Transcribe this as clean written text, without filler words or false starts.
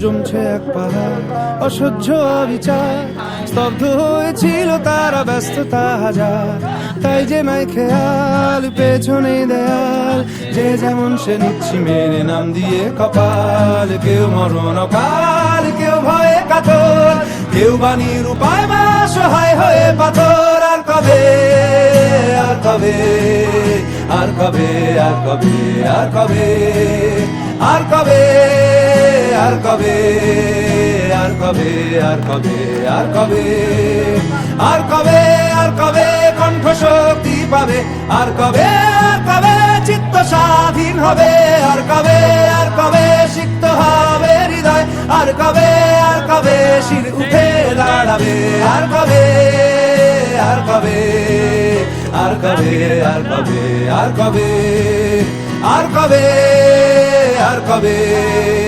জমছে এক পাহাড় অসহ্য অবিচার, স্তব্ধ হয়েছিল তারা ব্যস্ততা হাজার। তাই যে নাই খেয়াল পেছনে দেয়াল, যে যেমন সে নিচ্ছি মেরে নাম দিয়ে কপাল। কেউ মরণ অকাল, কেউ ভয়ে কাতর, কেউ বাণীর উপায় বা সহায় হয়ে পাথর। আর কবে, আর কবে, আর কবে, আর কবে, আর কবে, আর কবে, আর কবে, আর কবে, আর কবে, আর কবে, আর কবে, আর কবে কণ্ঠ শক্তি পাবে? আর কবে, আর কবে চিত্ত স্বাধীন হবে? আর কবে, আর কবে সিক্ত হবে হৃদয়? আর কবে, আর কবে শির উঠে দাঁড়াবে? আর কবে, আর কবে, আর কবে, আর কবে, আর কবে, আর কবে, আর কবে।